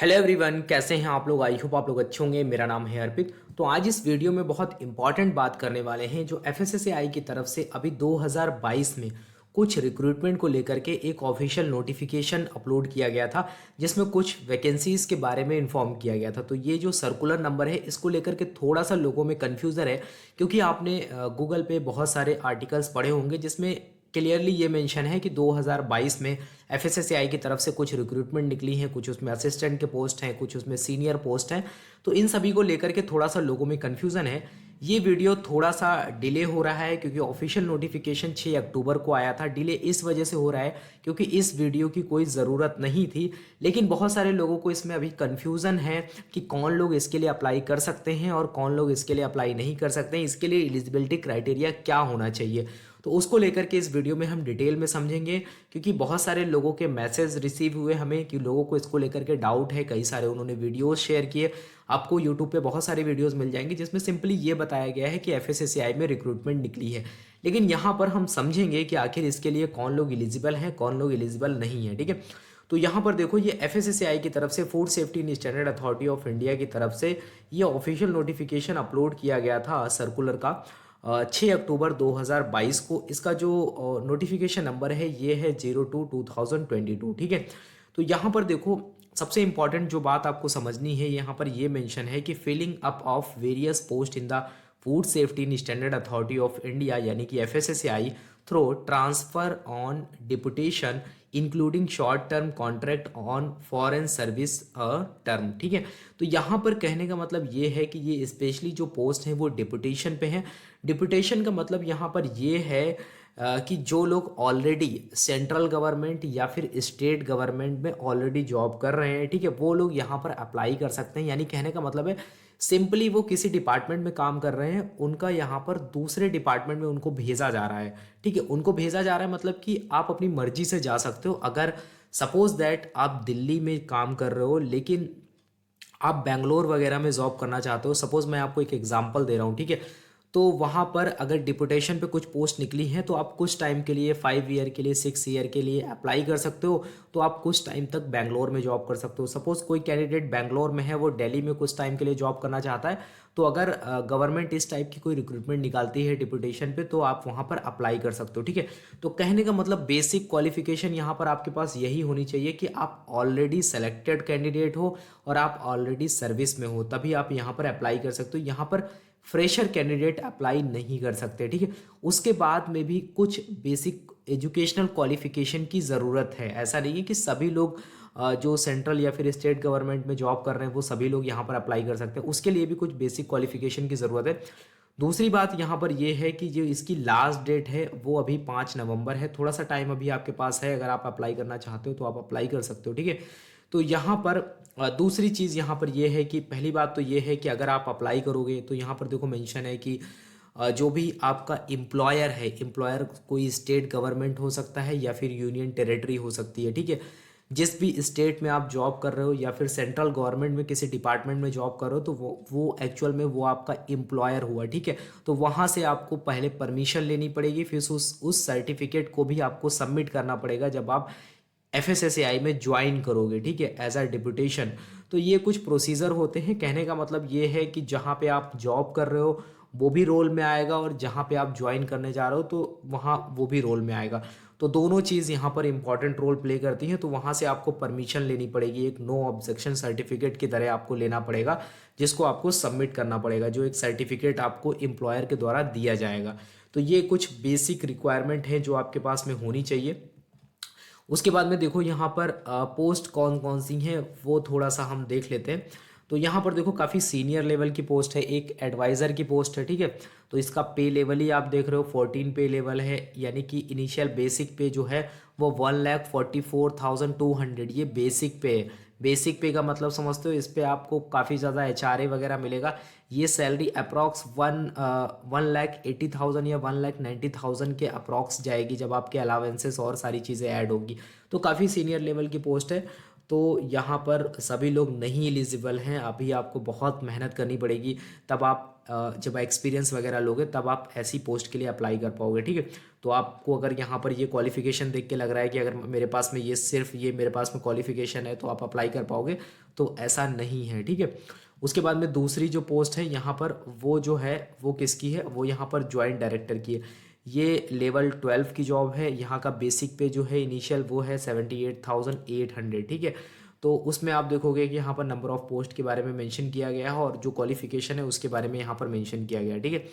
Hello everyone, कैसे हैं आप लोग। आई होप आप लोग अच्छे होंगे। मेरा नाम है अर्पित। तो आज इस वीडियो में बहुत इंपॉर्टेंट बात करने वाले हैं जो एफएसएसएआई की तरफ से अभी 2022 में कुछ रिक्रूटमेंट को लेकर के एक ऑफिशियल नोटिफिकेशन अपलोड किया गया था, जिसमें कुछ वैकेंसीज के बारे में इन्फॉर्म किया गया था। तो ये जो सर्कुलर नंबर है इसको लेकर के थोड़ा सा लोगों में कन्फ्यूज़न है, क्योंकि आपने गूगल पे बहुत सारे आर्टिकल्स पढ़े होंगे जिसमें क्लियरली ये मेंशन है कि 2022 में एफएसएसएआई की तरफ से कुछ रिक्रूटमेंट निकली हैं, कुछ उसमें असिस्टेंट के पोस्ट हैं, कुछ उसमें सीनियर पोस्ट हैं। तो इन सभी को लेकर के थोड़ा सा लोगों में कन्फ्यूज़न है। ये वीडियो थोड़ा सा डिले हो रहा है क्योंकि ऑफिशियल नोटिफिकेशन 6 अक्टूबर को आया था। डिले इस वजह से हो रहा है क्योंकि इस वीडियो की कोई ज़रूरत नहीं थी, लेकिन बहुत सारे लोगों को इसमें अभी कन्फ्यूज़न है कि कौन लोग इसके लिए अप्लाई कर सकते हैं और कौन लोग इसके लिए अप्लाई नहीं कर सकते हैं, इसके लिए एलिजिबिलिटी क्राइटेरिया क्या होना चाहिए। तो उसको लेकर के इस वीडियो में हम डिटेल में समझेंगे, क्योंकि बहुत सारे लोगों के मैसेज रिसीव हुए हमें कि लोगों को इसको लेकर के डाउट है। कई सारे उन्होंने वीडियोस शेयर किए। आपको यूट्यूब पे बहुत सारी वीडियोस मिल जाएंगी जिसमें सिंपली ये बताया गया है कि एफएसएसएआई में रिक्रूटमेंट निकली है, लेकिन यहाँ पर हम समझेंगे कि आखिर इसके लिए कौन लोग एलिजिबल हैं, कौन लोग एलिजिबल नहीं है। ठीक है, तो यहाँ पर देखो, ये एफएसएसएआई की तरफ से food safety and standard authority of India की तरफ से ये ऑफिशियल नोटिफिकेशन अपलोड किया गया था सर्कुलर का 6 अक्टूबर 2022 को। इसका जो नोटिफिकेशन नंबर है ये है 02/2022। ठीक है, तो यहाँ पर देखो, सबसे इंपॉर्टेंट जो बात आपको समझनी है, यहाँ पर ये मेंशन है कि filling up of various post in the food safety and standard authority of India यानी कि FSSAI through transfer on deputation including short term contract on foreign service term. ठीक है, तो यहाँ पर कहने का मतलब ये है कि ये स्पेशली जो पोस्ट हैं वो डिपुटेशन पे हैं। डिपुटेशन का मतलब यहाँ पर ये है कि जो लोग ऑलरेडी सेंट्रल गवर्नमेंट या फिर स्टेट गवर्नमेंट में ऑलरेडी जॉब कर रहे हैं, ठीक है, वो लोग यहाँ पर अप्लाई कर सकते हैं। यानी कहने का मतलब है सिंपली वो किसी डिपार्टमेंट में काम कर रहे हैं, उनका यहाँ पर दूसरे डिपार्टमेंट में उनको भेजा जा रहा है। ठीक है, उनको भेजा जा रहा है मतलब कि आप अपनी मर्जी से जा सकते हो। अगर सपोज दैट आप दिल्ली में काम कर रहे हो लेकिन आप बैंगलोर वगैरह में जॉब करना चाहते हो, सपोज मैं आपको एक एग्जांपल दे रहा हूँ। ठीक है, तो वहाँ पर अगर डिपुटेशन पे कुछ पोस्ट निकली हैं तो आप कुछ टाइम के लिए 5 ईयर के लिए 6 ईयर के लिए अप्लाई कर सकते हो। तो आप कुछ टाइम तक बैंगलोर में जॉब कर सकते हो। सपोज कोई कैंडिडेट बैंगलोर में है, वो दिल्ली में कुछ टाइम के लिए जॉब करना चाहता है, तो अगर गवर्नमेंट इस टाइप की कोई रिक्रूटमेंट निकालती है डिपुटेशन पे तो आप वहाँ पर अप्लाई कर सकते हो। ठीक है, तो कहने का मतलब बेसिक क्वालिफिकेशन यहाँ पर आपके पास यही होनी चाहिए कि आप ऑलरेडी सेलेक्टेड कैंडिडेट हो और आप ऑलरेडी सर्विस में हो, तभी आप यहाँ पर अप्लाई कर सकते हो। यहाँ पर फ्रेशर कैंडिडेट अप्लाई नहीं कर सकते। ठीक है, उसके बाद में भी कुछ बेसिक एजुकेशनल क्वालिफिकेशन की ज़रूरत है। ऐसा नहीं है कि सभी लोग जो सेंट्रल या फिर स्टेट गवर्नमेंट में जॉब कर रहे हैं वो सभी लोग यहाँ पर अप्लाई कर सकते हैं। उसके लिए भी कुछ बेसिक क्वालिफिकेशन की ज़रूरत है। दूसरी बात यहाँ पर यह है कि जो इसकी लास्ट डेट है वो अभी 5 नवंबर है। थोड़ा सा टाइम अभी आपके पास है, अगर आप अप्लाई करना चाहते हो तो आप अप्लाई कर सकते हो। ठीक है, तो यहाँ पर दूसरी चीज़ यहाँ पर यह है कि पहली बात तो ये है कि अगर आप अप्लाई करोगे तो यहाँ पर देखो मेंशन है कि जो भी आपका एम्प्लॉयर है, एम्प्लॉयर कोई स्टेट गवर्नमेंट हो सकता है या फिर यूनियन टेरिटरी हो सकती है। ठीक है, जिस भी स्टेट में आप जॉब कर रहे हो या फिर सेंट्रल गवर्नमेंट में किसी डिपार्टमेंट में जॉब कर रहे हो तो वो एक्चुअल में वो आपका एम्प्लॉयर हुआ। ठीक है, तो वहाँ से आपको पहले परमिशन लेनी पड़ेगी, फिर उस सर्टिफिकेट को भी आपको सबमिट करना पड़ेगा जब आप एफएसएसएआई में ज्वाइन करोगे। ठीक है, एज अ डिप्यूटेशन। तो ये कुछ प्रोसीजर होते हैं। कहने का मतलब ये है कि जहाँ पे आप जॉब कर रहे हो वो भी रोल में आएगा और जहाँ पे आप ज्वाइन करने जा रहे हो तो वहाँ वो भी रोल में आएगा। तो दोनों चीज़ यहाँ पर इंपॉर्टेंट रोल प्ले करती हैं। तो वहाँ से आपको परमिशन लेनी पड़ेगी, एक नो ऑब्जेक्शन सर्टिफिकेट की तरह आपको लेना पड़ेगा, जिसको आपको सबमिट करना पड़ेगा, जो एक सर्टिफिकेट आपको एम्प्लॉयर के द्वारा दिया जाएगा। तो ये कुछ बेसिक रिक्वायरमेंट है जो आपके पास में होनी चाहिए। उसके बाद में देखो यहाँ पर पोस्ट कौन कौन सी हैं वो थोड़ा सा हम देख लेते हैं। तो यहाँ पर देखो काफ़ी सीनियर लेवल की पोस्ट है, एक एडवाइज़र की पोस्ट है। ठीक है, तो इसका पे लेवल ही आप देख रहे हो 14 पे लेवल है, यानी कि इनिशियल बेसिक पे जो है वो 1,44,200 ये बेसिक पे है। बेसिक पे का मतलब समझते हो, इस पे आपको काफ़ी ज़्यादा एचआरए वगैरह मिलेगा। ये सैलरी अप्रॉक्स 1,80,000 या 1,90,000 के अप्रॉक्स जाएगी जब आपके अलावेंसेस और सारी चीज़ें ऐड होगी। तो काफ़ी सीनियर लेवल की पोस्ट है। तो यहाँ पर सभी लोग नहीं एलिजिबल हैं। अभी आपको बहुत मेहनत करनी पड़ेगी, तब आप जब एक्सपीरियंस वगैरह लोगे तब आप ऐसी पोस्ट के लिए अप्लाई कर पाओगे, ठीक है। तो आपको अगर यहाँ पर ये क्वालिफिकेशन देख के लग रहा है कि अगर मेरे पास में ये सिर्फ ये मेरे पास में क्वालिफिकेशन है तो आप अप्लाई कर पाओगे, तो ऐसा नहीं है, ठीक है। उसके बाद में दूसरी जो पोस्ट है यहाँ पर, वो जो है वो किसकी है, वो यहाँ पर जॉइंट डायरेक्टर की है। ये लेवल 12 की जॉब है। यहाँ का बेसिक पे जो है इनिशियल वो है 78,800, ठीक है। तो उसमें आप देखोगे कि यहाँ पर नंबर ऑफ पोस्ट के बारे में मेंशन किया गया है और जो क्वालिफिकेशन है उसके बारे में यहाँ पर मेंशन किया गया है, ठीक है।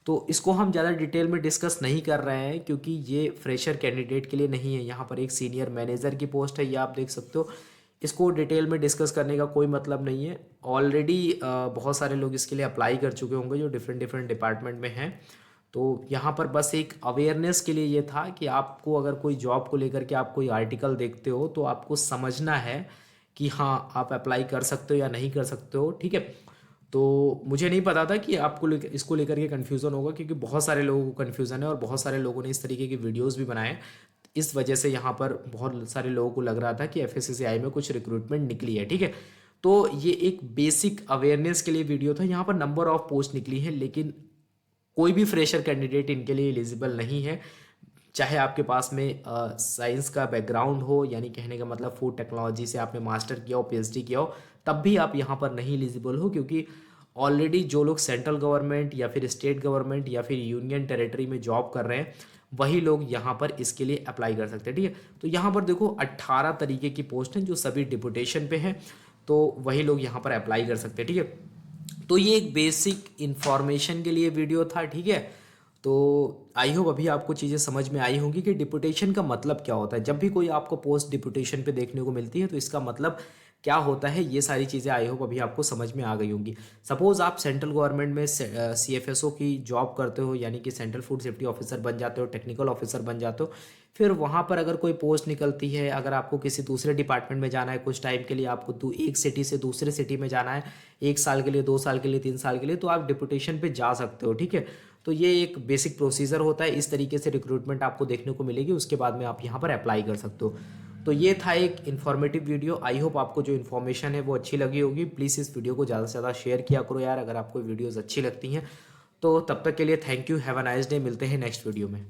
तो इसको हम ज़्यादा डिटेल में डिस्कस नहीं कर रहे हैं क्योंकि ये फ्रेशर कैंडिडेट के लिए नहीं है। यहाँ पर एक सीनियर मैनेजर की पोस्ट है, ये आप देख सकते हो। इसको डिटेल में डिस्कस करने का कोई मतलब नहीं है। ऑलरेडी बहुत सारे लोग इसके लिए अप्लाई कर चुके होंगे जो डिफरेंट डिफरेंट डिपार्टमेंट में हैं। तो यहाँ पर बस एक अवेयरनेस के लिए ये था कि आपको अगर कोई जॉब को लेकर के आप कोई आर्टिकल देखते हो तो आपको समझना है कि हाँ आप अप्लाई कर सकते हो या नहीं कर सकते हो, ठीक है। तो मुझे नहीं पता था कि आपको इसको लेकर के कन्फ्यूज़न होगा, क्योंकि बहुत सारे लोगों को कन्फ्यूज़न है और बहुत सारे लोगों ने इस तरीके की वीडियोस भी बनाए। इस वजह से यहाँ पर बहुत सारे लोगों को लग रहा था कि एफएससीआई में कुछ रिक्रूटमेंट निकली है, ठीक है। तो ये एक बेसिक अवेयरनेस के लिए वीडियो था। यहाँ पर नंबर ऑफ पोस्ट निकली है, लेकिन कोई भी फ्रेशर कैंडिडेट इनके लिए एलिजिबल नहीं है। चाहे आपके पास में साइंस का बैकग्राउंड हो, यानी कहने का मतलब फूड टेक्नोलॉजी से आपने मास्टर किया हो, पीएचडी किया हो, तब भी आप यहाँ पर नहीं एलिजिबल हो, क्योंकि ऑलरेडी जो लोग सेंट्रल गवर्नमेंट या फिर स्टेट गवर्नमेंट या फिर यूनियन टेरिटरी में जॉब कर रहे हैं वही लोग यहाँ पर इसके लिए अप्लाई कर सकते हैं, ठीक है। तो यहाँ पर देखो 18 तरीके की पोस्ट हैं जो सभी डिपुटेशन पे हैं, तो वही लोग यहाँ पर अप्लाई कर सकते हैं, ठीक है। तो ये एक बेसिक इन्फॉर्मेशन के लिए वीडियो था, ठीक है। तो आई होप अभी आपको चीज़ें समझ में आई होंगी कि डिपुटेशन का मतलब क्या होता है। जब भी कोई आपको पोस्ट डिपुटेशन पे देखने को मिलती है तो इसका मतलब क्या होता है, ये सारी चीज़ें आई होप अभी आपको समझ में आ गई होंगी। सपोज़ आप सेंट्रल गवर्नमेंट में सीएफएसओ की जॉब करते हो, यानी कि सेंट्रल फूड सेफ्टी ऑफिसर बन जाते हो, टेक्निकल ऑफिसर बन जाते हो। फिर वहाँ पर अगर कोई पोस्ट निकलती है, अगर आपको किसी दूसरे डिपार्टमेंट में जाना है कुछ टाइम के लिए, आपको एक सिटी से दूसरे सिटी में जाना है 1 साल के लिए, 2 साल के लिए, 3 साल के लिए, तो आप डिपुटेशन पे जा सकते हो, ठीक है। तो ये एक बेसिक प्रोसीजर होता है। इस तरीके से रिक्रूटमेंट आपको देखने को मिलेगी, उसके बाद में आप यहाँ पर अप्लाई कर सकते हो। तो ये था एक इन्फॉर्मेटिव वीडियो। आई होप आपको जो इन्फॉर्मेशन है वो अच्छी लगी होगी। प्लीज़ इस वीडियो को ज़्यादा से ज़्यादा शेयर किया करो यार, अगर आपको वीडियोज़ अच्छी लगती हैं। तो तब तक के लिए thank you, have a nice day. मिलते हैं नेक्स्ट वीडियो में।